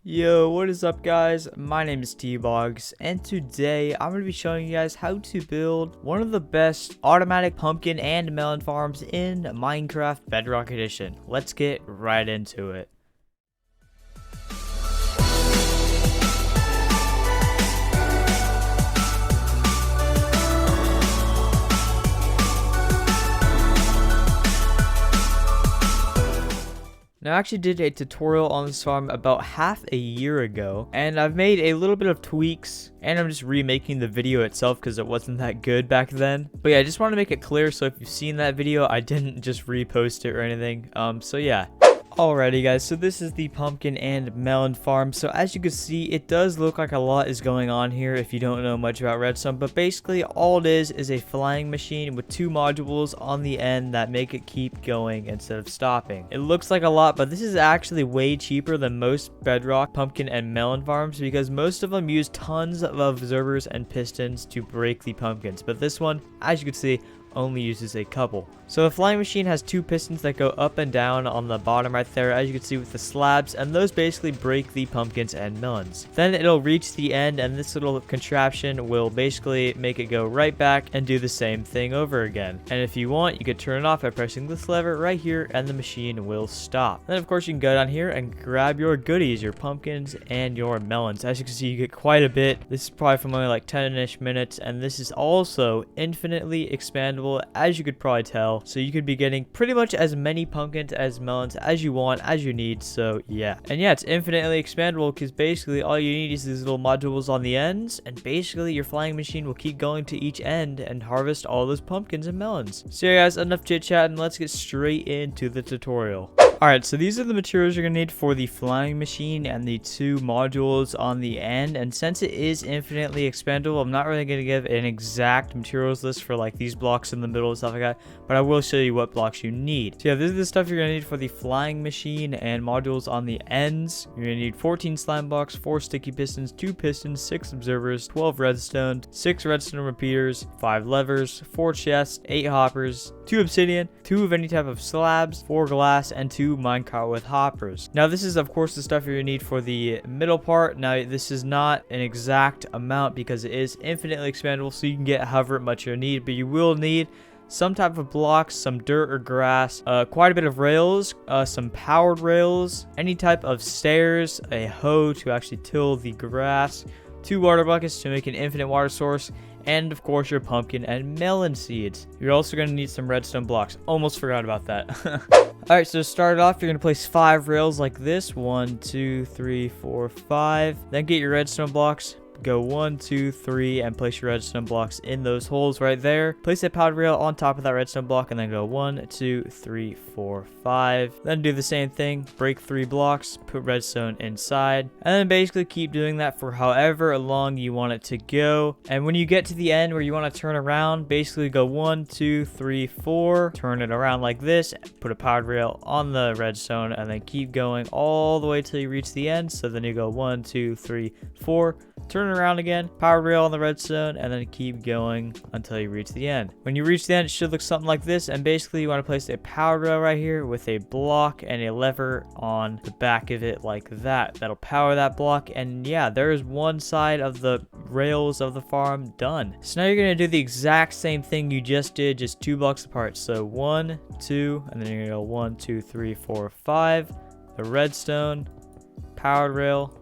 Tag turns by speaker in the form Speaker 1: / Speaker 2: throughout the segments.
Speaker 1: Yo, what is up guys? My name is T-Bogs, and today I'm going to be showing you guys how to build one of the best automatic pumpkin and melon farms in Minecraft Bedrock Edition. Let's get right into it. Now, I actually did a tutorial on this farm about half a year ago, and I've made a little bit of tweaks, and I'm just remaking the video itself because it wasn't that good back then. But yeah, I just want to make it clear, so if you've seen that video, I didn't just repost it or anything. So yeah. Alrighty guys, so this is the pumpkin and melon farm. So as you can see, it does look like a lot is going on here if you don't know much about redstone, but basically all it is a flying machine with two modules on the end that make it keep going instead of stopping. It looks like a lot, but this is actually way cheaper than most bedrock, pumpkin, and melon farms because most of them use tons of observers and pistons to break the pumpkins, but this one, as you can see, only uses a couple. So the flying machine has two pistons that go up and down on the bottom right there, as you can see with the slabs, and those basically break the pumpkins and melons. Then it'll reach the end, and this little contraption will basically make it go right back and do the same thing over again. And if you want, you could turn it off by pressing this lever right here, and the machine will stop. Then of course you can go down here and grab your goodies, your pumpkins and your melons. As you can see, you get quite a bit. This is probably from only like 10-ish minutes, and this is also infinitely expandable, as you could probably tell. So you could be getting pretty much as many pumpkins as melons as you want, as you need. So yeah, and yeah, it's infinitely expandable because basically all you need is these little modules on the ends, and basically your flying machine will keep going to each end and harvest all those pumpkins and melons. So yeah guys, enough chit chat and let's get straight into the tutorial. Alright, so these are the materials you're going to need for the flying machine and the two modules on the end. And since it is infinitely expandable, I'm not really going to give an exact materials list for like these blocks in the middle and stuff like that, but I will show you what blocks you need. So yeah, this is the stuff you're going to need for the flying machine and modules on the ends. You're going to need 14 slime blocks, 4 sticky pistons, 6 observers, 12 redstone, 6 redstone repeaters, 5 levers, 4 chests, 8 hoppers, 2 obsidian, 2 of any type of slabs, 4 glass, and 2 minecart with hoppers. Now this is of course the stuff you're gonna need for the middle part. Now this is not an exact amount because it is infinitely expandable, so you can get however much you need, but you will need some type of blocks, some dirt or grass, quite a bit of rails, some powered rails, any type of stairs, a hoe to actually till the grass, 2 water buckets to make an infinite water source, and of course your pumpkin and melon seeds. You're also going to need some redstone blocks. Almost forgot about that. Alright, so to start off, you're going to place 5 rails like this. 1, 2, 3, 4, 5. Then get your redstone blocks. Go 1, 2, 3, and place your redstone blocks in those holes right there. Place a powered rail on top of that redstone block, and then go 1, 2, 3, 4, 5. Then do the same thing. Break 3 blocks, put redstone inside, and then basically keep doing that for however long you want it to go. And when you get to the end where you want to turn around, basically go 1, 2, 3, 4. Turn it around like this. Put a powered rail on the redstone, and then keep going all the way till you reach the end. So then you go 1, 2, 3, 4. Turn around again, power rail on the redstone, and then keep going until you reach the end. When you reach the end, it should look something like this, and basically you want to place a power rail right here with a block and a lever on the back of it like that. That'll power that block, and yeah, there's one side of the rails of the farm done. So now you're going to do the exact same thing you just did, just 2 blocks apart. So 1, 2, and then you're going to go 1, 2, 3, 4, 5. The redstone, powered rail,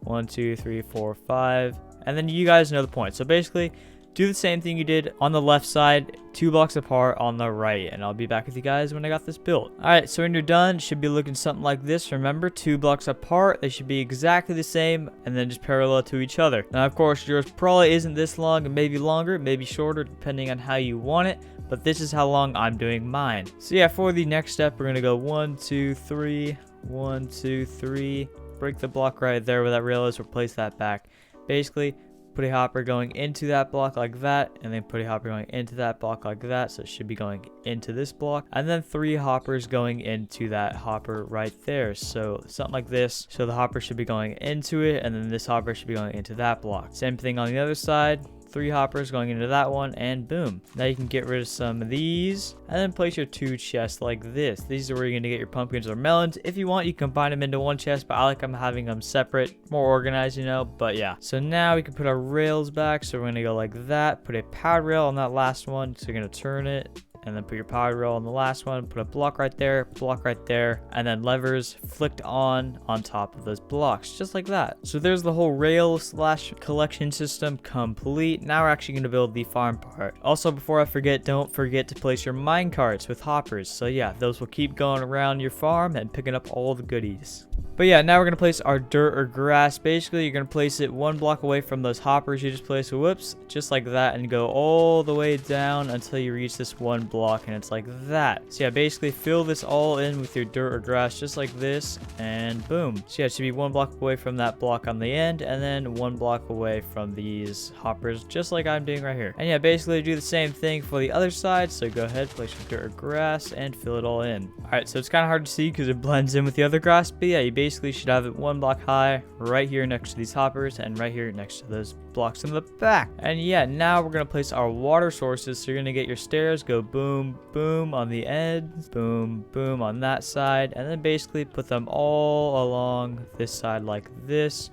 Speaker 1: 1, 2, 3, 4, 5, and then you guys know the point. So basically do the same thing you did on the left side, 2 blocks apart on the right, and I'll be back with you guys when I got this built. Alright, so when you're done, it should be looking something like this. Remember, 2 blocks apart, they should be exactly the same and then just parallel to each other. Now of course yours probably isn't this long, and maybe longer, maybe shorter, depending on how you want it, but this is how long I'm doing mine. So yeah, for the next step, we're gonna go 1, 2, 3, 1, 2, 3. Break the block right there where that rail is, replace that back. Basically, put a hopper going into that block like that, and then put a hopper going into that block like that, so it should be going into this block, and then 3 hoppers going into that hopper right there, so something like this. So the hopper should be going into it, and then this hopper should be going into that block. Same thing on the other side. 3 hoppers going into that one, and boom. Now you can get rid of some of these and then place your 2 chests like this. These are where you're going to get your pumpkins or melons. If you want, you can combine them into one chest, but I like them having them separate, more organized, you know. But yeah, so now we can put our rails back. So we're going to go like that, put a power rail on that last one. So you're going to turn it and then put your power rail on the last one, put a block right there, and then levers flicked on top of those blocks, just like that. So there's the whole rail / collection system complete. Now we're actually going to build the farm part. Also, before I forget, don't forget to place your mine carts with hoppers. So yeah, those will keep going around your farm and picking up all the goodies. But yeah, now we're going to place our dirt or grass. Basically, you're going to place it 1 block away from those hoppers you just placed. Whoops, just like that, and go all the way down until you reach this 1 block, and it's like that. So yeah, basically fill this all in with your dirt or grass just like this, and boom. So yeah, it should be 1 block away from that block on the end, and then 1 block away from these hoppers, just like I'm doing right here. And yeah, basically do the same thing for the other side. So go ahead, place your dirt or grass, and fill it all in. Alright, so it's kind of hard to see because it blends in with the other grass, but yeah, you basically should have it 1 block high right here next to these hoppers and right here next to those blocks in the back. And yeah, now we're going to place our water sources. So you're going to get your stairs, go boom, boom on the ends, boom, boom on that side, and then basically put them all along this side like this,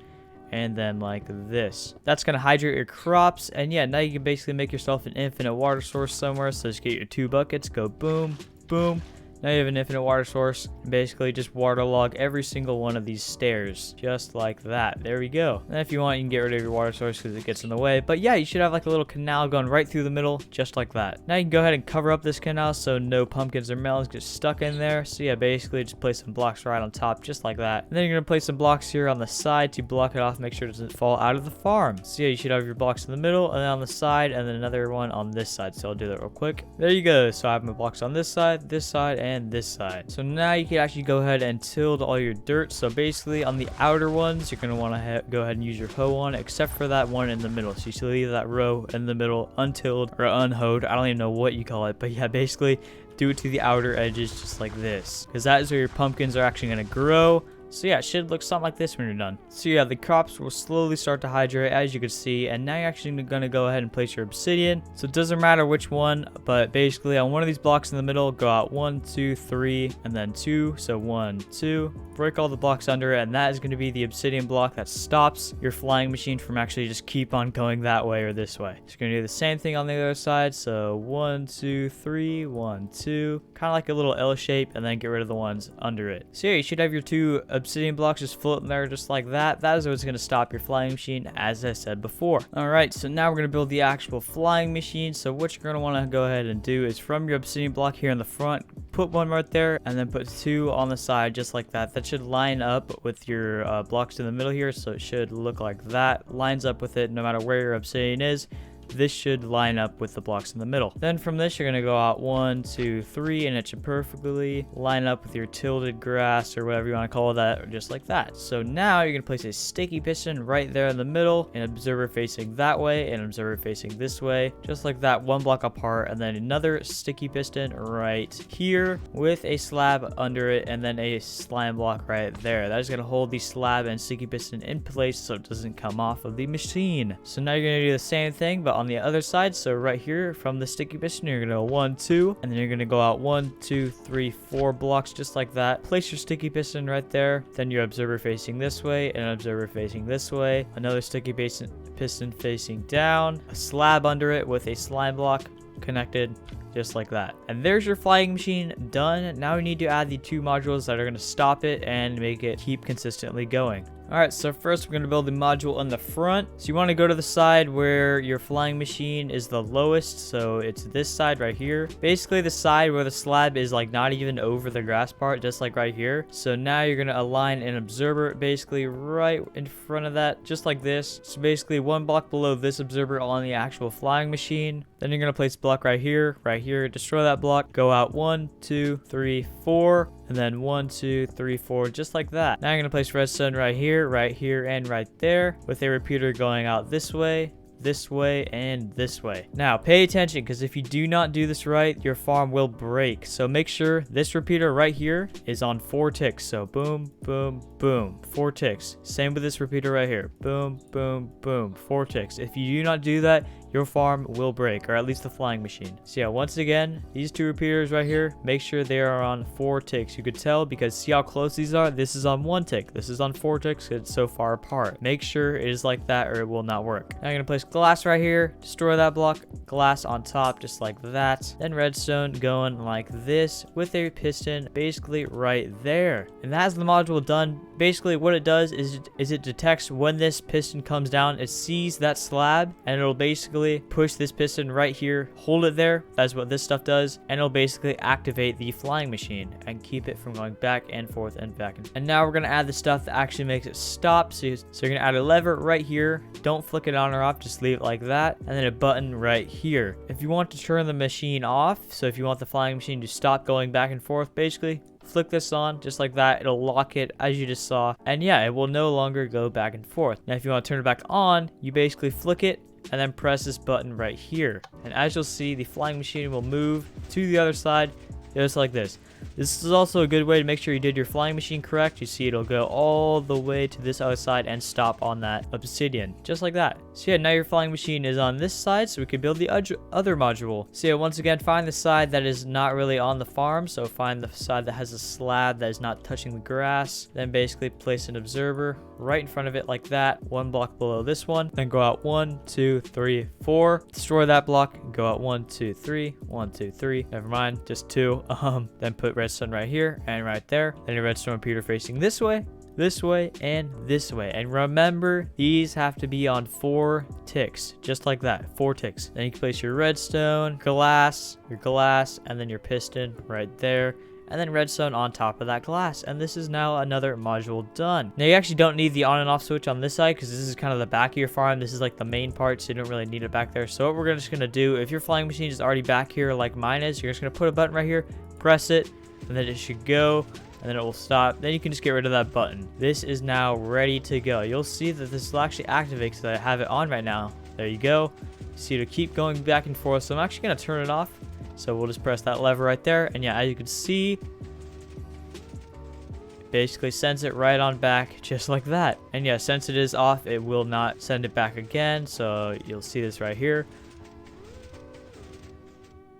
Speaker 1: and then like this. That's going to hydrate your crops. And yeah, now you can basically make yourself an infinite water source somewhere. So just get your 2 buckets, go boom, boom. Now you have an infinite water source. Basically just waterlog every single one of these stairs, just like that. There we go. And if you want, you can get rid of your water source because it gets in the way. But yeah, you should have like a little canal going right through the middle, just like that. Now you can go ahead and cover up this canal so no pumpkins or melons get stuck in there. So yeah, basically just place some blocks right on top, just like that. And then you're gonna place some blocks here on the side to block it off, make sure it doesn't fall out of the farm. So yeah, you should have your blocks in the middle, and then on the side, and then another one on this side. So I'll do that real quick. There you go. So I have my blocks on this side, and this side. So now you can actually go ahead and tilt all your dirt. So basically on the outer ones, you're going to want to go ahead and use your hoe on, except for that one in the middle. So you should leave that row in the middle untilled or unhoed. I don't even know what you call it, but yeah, basically do it to the outer edges just like this, because that is where your pumpkins are actually going to grow. So yeah, it should look something like this when you're done. So yeah, the crops will slowly start to hydrate, as you can see, and now you're actually going to go ahead and place your obsidian. So it doesn't matter which one, but basically on one of these blocks in the middle, go out 1, 2, 3, and then 2. So 1, 2, break all the blocks under it, and that is going to be the obsidian block that stops your flying machine from actually just keep on going that way or this way. So you're going to do the same thing on the other side. So 1, 2, 3, 1, 2, kind of like a little L shape, and then get rid of the ones under it. So yeah, you should have your 2 obsidian blocks just floating there just like that. That is what's going to stop your flying machine, as I said before. Alright, so now we're going to build the actual flying machine. So what you're going to want to go ahead and do is from your obsidian block here in the front, put 1 right there, and then put 2 on the side just like that. That should line up with your blocks in the middle here, so it should look like that. Lines up with it no matter where your obsidian is. This should line up with the blocks in the middle. Then from this, you're going to go out 1, 2, 3, and it should perfectly line up with your tilted grass or whatever you want to call that, just like that. So now you're going to place a sticky piston right there in the middle, an observer facing that way, and an observer facing this way, just like that, 1 block apart, and then another sticky piston right here with a slab under it, and then a slime block right there. That is going to hold the slab and sticky piston in place so it doesn't come off of the machine. So now you're going to do the same thing, but on the other side. So right here from the sticky piston, you're going to go 1, 2, and then you're going to go out 1, 2, 3, 4 blocks just like that. Place your sticky piston right there. Then your observer facing this way, and an observer facing this way. Another sticky piston facing down. A slab under it with a slime block connected just like that. And there's your flying machine done. Now we need to add the 2 modules that are going to stop it and make it keep consistently going. Alright, so first we're going to build the module on the front. So you want to go to the side where your flying machine is the lowest. So it's this side right here. Basically the side where the slab is like not even over the grass part, just like right here. So now you're going to align an observer basically right in front of that, just like this. So basically 1 block below this observer on the actual flying machine. Then you're going to place a block right here, destroy that block, go out 1, 2, 3, 4, and then 1, 2, 3, 4, just like that. Now you're going to place redstone right here, and right there, with a repeater going out this way, and this way. Now pay attention, because if you do not do this right, your farm will break. So make sure this repeater right here is on 4 ticks. So boom, boom, boom, 4 ticks. Same with this repeater right here. Boom, boom, boom, 4 ticks. If you do not do that, your farm will break, or at least the flying machine. So yeah, once again, these 2 repeaters right here, make sure they are on 4 ticks. You could tell because see how close these are? This is on 1 tick. This is on 4 ticks. It's so far apart. Make sure it is like that or it will not work. Now I'm going to place glass right here. Destroy that block. Glass on top just like that. Then redstone going like this with a piston basically right there. And that has the module done. Basically what it does is it detects when this piston comes down. It sees that slab and it'll basically push this piston right here. Hold it there. That's what this stuff does. And it'll basically activate the flying machine and keep it from going back and forth and back. And now we're going to add the stuff that actually makes it stop. So you're going to add a lever right here. Don't flick it on or off. Just leave it like that. And then a button right here. If you want to turn the machine off, so if you want the flying machine to stop going back and forth, basically flick this on just like that. It'll lock it as you just saw. And yeah, it will no longer go back and forth. Now, if you want to turn it back on, you basically flick it and then press this button right here. And as you'll see, the flying machine will move to the other side just like this. This is also a good way to make sure you did your flying machine correct. You see it'll go all the way to this other side and stop on that obsidian, just like that. So yeah, now your flying machine is on this side, so we can build the other module. So yeah, once again, find the side that is not really on the farm. So find the side that has a slab that is not touching the grass. Then basically place an observer right in front of it like that, 1 block below this one. Then go out 1, 2, 3, 4. Destroy that block. Go out 1, 2, 3, 1, 2, 3. Never mind, just 2. Then put redstone right here and right there. Then your redstone repeater facing this way, and this way. And remember, these have to be on 4 ticks, just like that, 4 ticks. Then you can place your redstone, your glass, and then your piston right there. And then redstone on top of that glass. And this is now another module done. Now you actually don't need the on and off switch on this side because this is kind of the back of your farm. This is like the main part, so you don't really need it back there. So what we're just going to do, if your flying machine is already back here like mine is, you're just going to put a button right here, press it, and then it should go, and then it will stop. Then you can just get rid of that button. This is now ready to go. You'll see that this will actually activate because I have it on right now. There you go. You see it'll keep going back and forth. So I'm actually going to turn it off. So we'll just press that lever right there. And yeah, as you can see, it basically sends it right on back just like that. And yeah, since it is off, it will not send it back again. So you'll see this right here.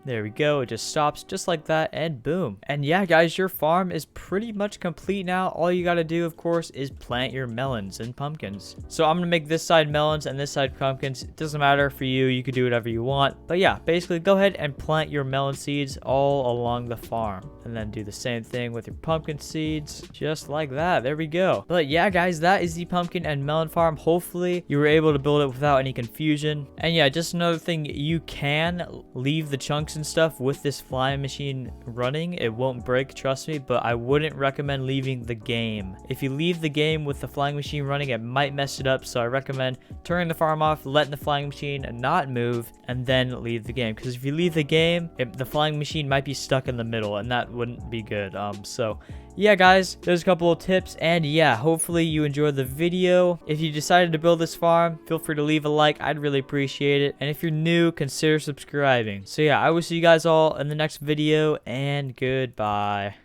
Speaker 1: There we go. It just stops just like that and boom. And yeah, guys, your farm is pretty much complete now. All you got to do, of course, is plant your melons and pumpkins. So I'm going to make this side melons and this side pumpkins. It doesn't matter for you. You could do whatever you want. But yeah, basically go ahead and plant your melon seeds all along the farm. And then do the same thing with your pumpkin seeds. Just like that. There we go. But yeah, guys, that is the pumpkin and melon farm. Hopefully you were able to build it without any confusion. And yeah, just another thing, you can leave the chunks and stuff with this flying machine running. It won't break, trust me, but I wouldn't recommend leaving the game. If you leave the game with the flying machine running, it might mess it up. So I recommend turning the farm off, letting the flying machine not move, and then leave the game. Because if you leave the game, the flying machine might be stuck in the middle, and that wouldn't be good. So yeah, guys, there's a couple of tips, and yeah, hopefully you enjoyed the video. If you decided to build this farm, feel free to leave a like. I'd really appreciate it. And if you're new, consider subscribing. So yeah, I will see you guys all in the next video, and goodbye.